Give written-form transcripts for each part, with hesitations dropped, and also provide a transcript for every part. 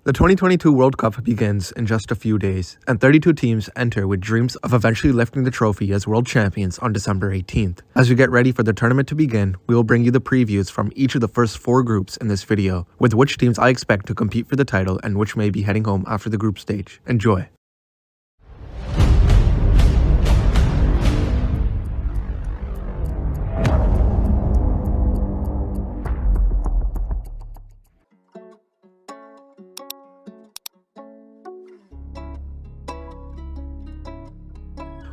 The 2022 World Cup begins in just a few days, and 32 teams enter with dreams of eventually lifting the trophy as world champions on December 18th. As we get ready for the tournament to begin, we will bring you the previews from each of the first 4 groups in this video, with which teams I expect to compete for the title and which may be heading home after the group stage. Enjoy!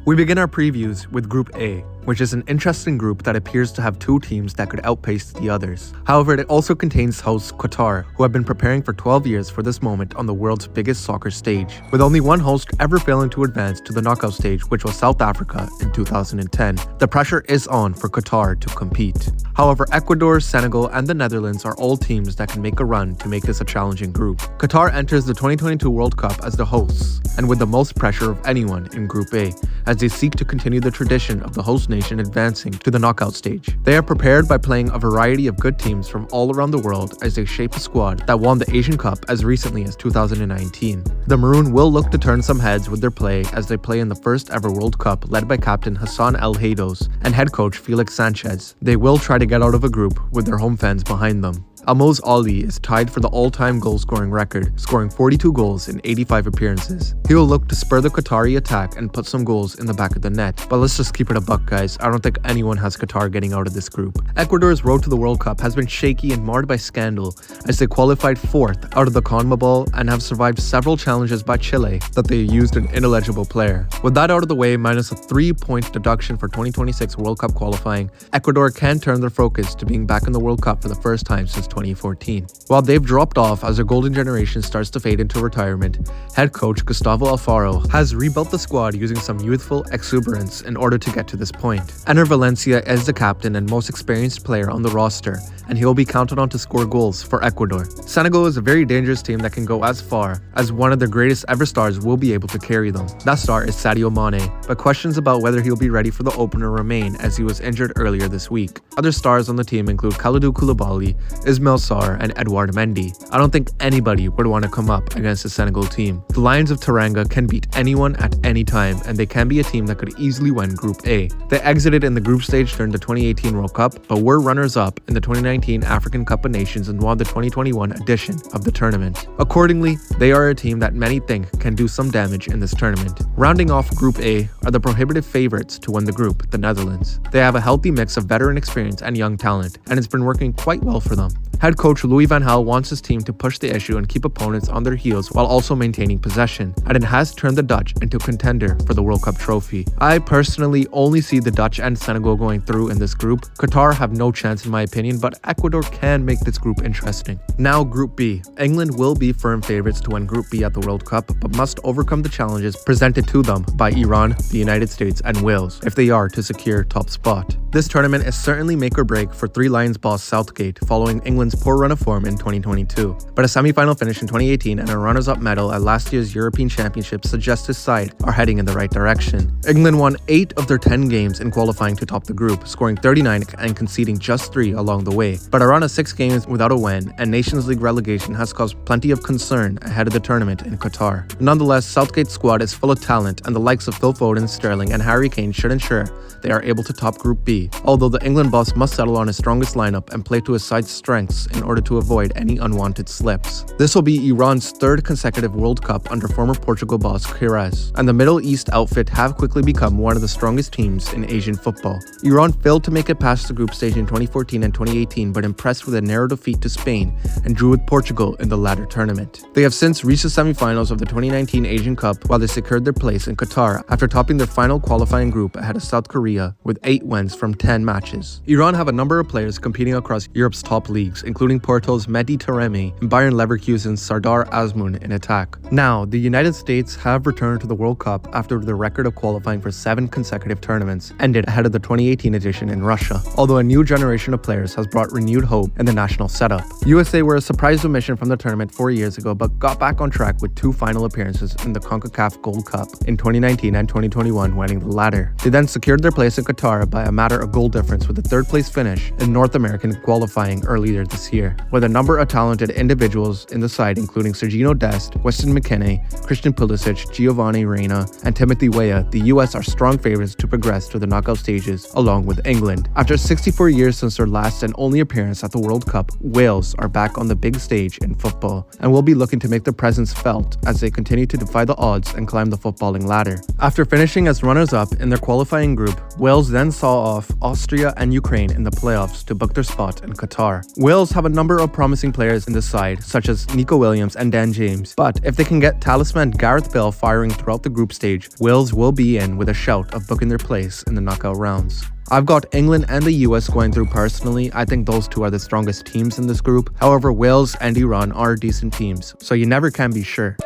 We begin our previews with Group A, which is an interesting group that appears to have 2 teams that could outpace the others. However, it also contains hosts Qatar, who have been preparing for 12 years for this moment on the world's biggest soccer stage, with only one host ever failing to advance to the knockout stage, which was South Africa in 2010. The pressure is on for Qatar to compete. However, Ecuador, Senegal, and the Netherlands are all teams that can make a run to make this a challenging group. Qatar enters the 2022 World Cup as the hosts, and with the most pressure of anyone in Group A, as they seek to continue the tradition of the host nation advancing to the knockout stage. They are prepared by playing a variety of good teams from all around the world as they shape a squad that won the Asian Cup as recently as 2019. The Maroon will look to turn some heads with their play as they play in the first ever World Cup led by captain Hassan El Haydos and head coach Felix Sanchez. They will try to get out of a group with their home fans behind them. Almoz Ali is tied for the all-time goal-scoring record, scoring 42 goals in 85 appearances. He will look to spur the Qatari attack and put some goals in the back of the net. But let's just keep it a buck, guys. I don't think anyone has Qatar getting out of this group. Ecuador's road to the World Cup has been shaky and marred by scandal as they qualified 4th out of the CONMEBOL and have survived several challenges by Chile that they used an ineligible player. With that out of the way, minus a 3-point deduction for 2026 World Cup qualifying, Ecuador can turn their focus to being back in the World Cup for the first time since 2014. While they've dropped off as their golden generation starts to fade into retirement, head coach Gustavo Alfaro has rebuilt the squad using some youthful exuberance in order to get to this point. Enner Valencia is the captain and most experienced player on the roster, and he will be counted on to score goals for Ecuador. Senegal is a very dangerous team that can go as far as one of their greatest ever stars will be able to carry them. That star is Sadio Mane, but questions about whether he'll be ready for the opener remain as he was injured earlier this week. Other stars on the team include Kalidou Koulibaly, Ismail Sarr, and Edouard Mendy. I don't think anybody would want to come up against the Senegal team. The Lions of Teranga can beat anyone at any time, and they can be a team that could easily win Group A. They exited in the group stage during the 2018 World Cup, but were runners-up in the 2019 African Cup of Nations and won the 2021 edition of the tournament. Accordingly, they are a team that many think can do some damage in this tournament. Rounding off Group A are the prohibitive favorites to win the group, the Netherlands. They have a healthy mix of veteran experience and young talent, and it's been working quite well for them. Head coach Louis van Gaal wants his team to push the issue and keep opponents on their heels while also maintaining possession, and it has turned the Dutch into a contender for the World Cup trophy. I personally only see the Dutch and Senegal going through in this group. Qatar have no chance in my opinion, but Ecuador can make this group interesting. Now Group B. England will be firm favorites to win Group B at the World Cup, but must overcome the challenges presented to them by Iran, the United States, and Wales if they are to secure top spot. This tournament is certainly make or break for Three Lions boss Southgate following England's poor run of form in 2022, but a semi-final finish in 2018 and a runners-up medal at last year's European Championship suggest his side are heading in the right direction. England won 8 of their 10 games in qualifying to top the group, scoring 39 and conceding just 3 along the way, but around 6 games without a win, and Nations League relegation has caused plenty of concern ahead of the tournament in Qatar. Nonetheless, Southgate's squad is full of talent, and the likes of Phil Foden, Sterling, and Harry Kane should ensure they are able to top Group B, although the England boss must settle on his strongest lineup and play to his side's strengths in order to avoid any unwanted slips. This will be Iran's 3rd consecutive World Cup under former Portugal boss Queiroz, and the Middle East outfit have quickly become one of the strongest teams in Asian football. Iran failed to make it past the group stage in 2014 and 2018, but impressed with a narrow defeat to Spain and drew with Portugal in the latter tournament. They have since reached the semi-finals of the 2019 Asian Cup while they secured their place in Qatar after topping their final qualifying group ahead of South Korea with 8 wins from 10 matches. Iran have a number of players competing across Europe's top leagues, including Porto's Mehdi Taremi and Bayern Leverkusen's Sardar Azmoun in attack. Now, the United States have returned to the World Cup after the record of qualifying for 7 consecutive tournaments ended ahead of the 2018 edition in Russia, although a new generation of players has brought renewed hope in the national setup. USA were a surprise omission from the tournament 4 years ago, but got back on track with 2 final appearances in the CONCACAF Gold Cup in 2019 and 2021, winning the latter. They then secured their place in Qatar by a matter of goal difference with a 3rd place finish in North American qualifying earlier earlier this year. With a number of talented individuals in the side including Sergiño Dest, Weston McKennie, Christian Pulisic, Giovanni Reyna, and Timothy Weah, the US are strong favorites to progress to the knockout stages along with England. After 64 years since their last and only appearance at the World Cup, Wales are back on the big stage in football and will be looking to make their presence felt as they continue to defy the odds and climb the footballing ladder. After finishing as runners-up in their qualifying group, Wales then saw off Austria and Ukraine in the playoffs to book their spot in Qatar. Wales have a number of promising players in the side, such as Nico Williams and Dan James, but if they can get talisman Gareth Bale firing throughout the group stage, Wales will be in with a shout of booking their place in the knockout rounds. I've got England and the US going through personally. I think those two are the strongest teams in this group. However, Wales and Iran are decent teams, so you never can be sure.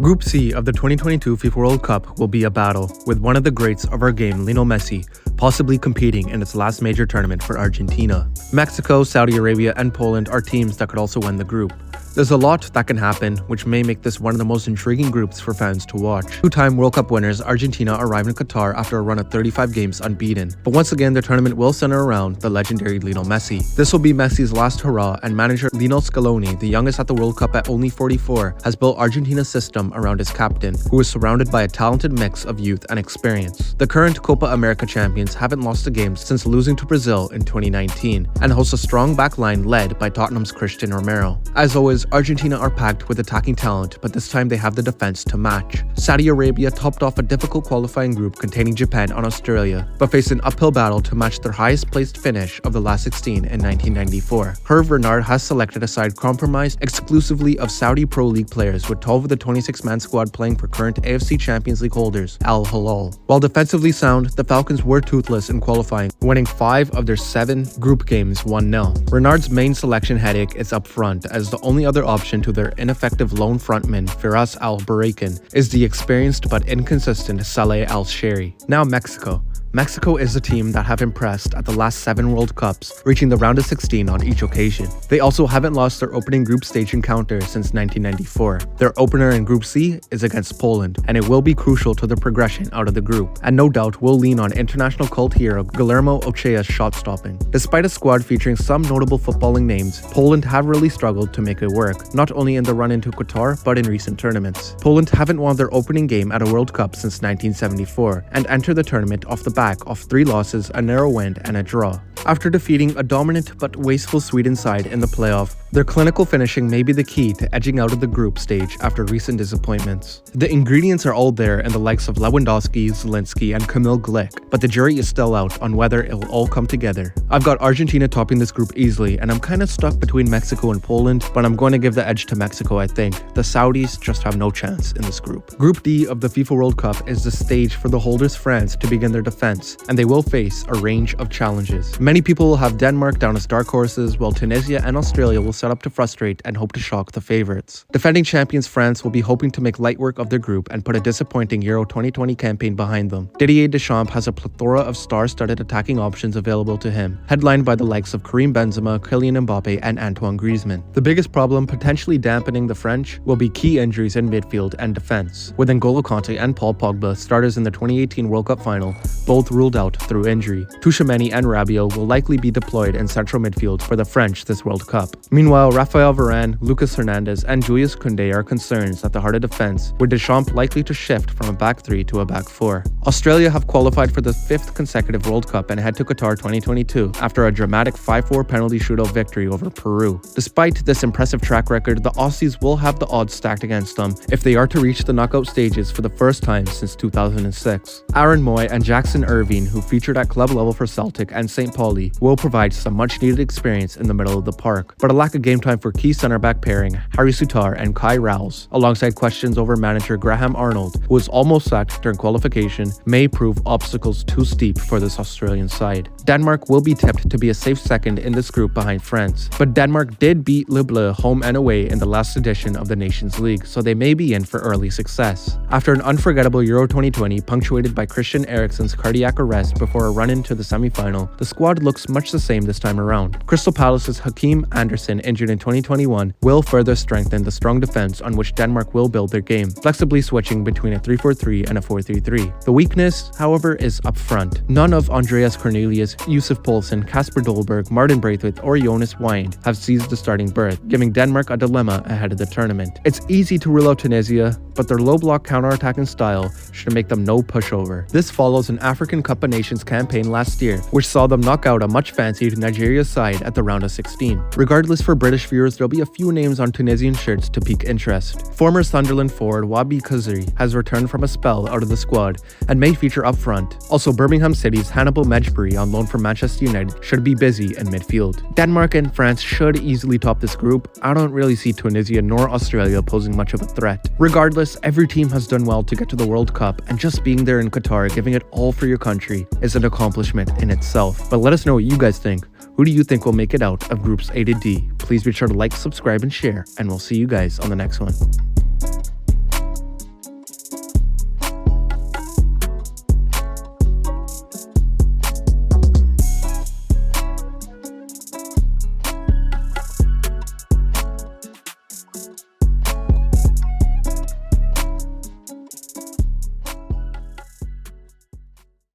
Group C of the 2022 FIFA World Cup will be a battle, with one of the greats of our game, Lionel Messi, possibly competing in its last major tournament for Argentina. Mexico, Saudi Arabia, and Poland are teams that could also win the group. There's a lot that can happen, which may make this one of the most intriguing groups for fans to watch. Two-time World Cup winners Argentina arrive in Qatar after a run of 35 games unbeaten, but once again the tournament will center around the legendary Lionel Messi. This will be Messi's last hurrah, and manager Lionel Scaloni, the youngest at the World Cup at only 44, has built Argentina's system around his captain, who is surrounded by a talented mix of youth and experience. The current Copa America champions haven't lost a game since losing to Brazil in 2019, and host a strong backline led by Tottenham's Christian Romero. As always, Argentina are packed with attacking talent, but this time they have the defense to match. Saudi Arabia topped off a difficult qualifying group containing Japan and Australia, but faced an uphill battle to match their highest placed finish of the last 16 in 1994. Hervé Renard has selected a side comprised exclusively of Saudi Pro League players, with 12 of the 26-man squad playing for current AFC Champions League holders Al Hilal. While defensively sound, the Falcons were toothless in qualifying, winning 5 of their 7 group games 1-0. Renard's main selection headache is up front, as the only other option to their ineffective lone frontman Firas Al-Barrakan is the experienced but inconsistent Saleh Al-Shehri. Now Mexico. Mexico is a team that have impressed at the last 7 World Cups, reaching the round of 16 on each occasion. They also haven't lost their opening group stage encounter since 1994. Their opener in Group C is against Poland, and it will be crucial to their progression out of the group, and no doubt will lean on international cult hero Guillermo Ochoa's shot stopping. Despite a squad featuring some notable footballing names, Poland have really struggled to make it work, not only in the run into Qatar, but in recent tournaments. Poland haven't won their opening game at a World Cup since 1974, and enter the tournament off the back of 3 losses, a narrow win, and a draw. After defeating a dominant but wasteful Sweden side in the playoff, their clinical finishing may be the key to edging out of the group stage after recent disappointments. The ingredients are all there in the likes of Lewandowski, Zielinski, and Kamil Glik, but the jury is still out on whether it will all come together. I've got Argentina topping this group easily, and I'm kinda stuck between Mexico and Poland, but I'm going to give the edge to Mexico, I think. The Saudis just have no chance in this group. Group D of the FIFA World Cup is the stage for the holders France to begin their defense, and they will face a range of challenges. Many people will have Denmark down as dark horses, while Tunisia and Australia will set up to frustrate and hope to shock the favorites. Defending champions France will be hoping to make light work of their group and put a disappointing Euro 2020 campaign behind them. Didier Deschamps has a plethora of star-studded attacking options available to him, headlined by the likes of Karim Benzema, Kylian Mbappe, and Antoine Griezmann. The biggest problem potentially dampening the French will be key injuries in midfield and defense, with N'Golo Kanté and Paul Pogba, starters in the 2018 World Cup final, both ruled out through injury. Tchouaméni and Rabiot will likely be deployed in central midfield for the French this World Cup. Meanwhile, Rafael Varane, Lucas Hernandez, and Julius Koundé are concerns at the heart of defense, with Deschamps likely to shift from a back 3 to a back 4. Australia have qualified for the 5th consecutive World Cup and head to Qatar 2022 after a dramatic 5-4 penalty shootout victory over Peru. Despite this impressive track record, the Aussies will have the odds stacked against them if they are to reach the knockout stages for the first time since 2006. Aaron Moy and Jackson Irvine, who featured at club level for Celtic and St. Pauli, will provide some much-needed experience in the middle of the park, but a lack of game time for key centre-back pairing Harry Souttar and Kai Rouse, alongside questions over manager Graham Arnold, who was almost sacked during qualification, may prove obstacles too steep for this Australian side. Denmark will be tipped to be a safe second in this group behind France. But Denmark did beat Le Bleu home and away in the last edition of the Nations League, so they may be in for early success. After an unforgettable Euro 2020 punctuated by Christian Eriksen's cardiac arrest before a run into the semi-final, the squad looks much the same this time around. Crystal Palace's Hakim Andersen, injured in 2021, will further strengthen the strong defense on which Denmark will build their game, flexibly switching between a 3-4-3 and a 4-3-3. The weakness, however, is up front. None of Andreas Cornelius, Yusuf Poulsen, Kasper Dolberg, Martin Braithwaite, or Jonas Wind have seized the starting berth, giving Denmark a dilemma ahead of the tournament. It's easy to rule out Tunisia, but their low-block counter-attacking style should make them no pushover. This follows an African Cup of Nations campaign last year, which saw them knock out a much-fancied Nigeria side at the round of 16. Regardless, for British viewers, there'll be a few names on Tunisian shirts to pique interest. Former Sunderland forward Wabi Khazri has returned from a spell out of the squad and may feature up front. Also, Birmingham City's Hannibal Mejbri, on loan from Manchester United, should be busy in midfield. Denmark and France should easily top this group. I don't really see Tunisia nor Australia posing much of a threat. Regardless, every team has done well to get to the World Cup, and just being there in Qatar, giving it all for your country, is an accomplishment in itself. But let us know what you guys think. Who do you think will make it out of groups A to D? Please be sure to like, subscribe, and share, and we'll see you guys on the next one.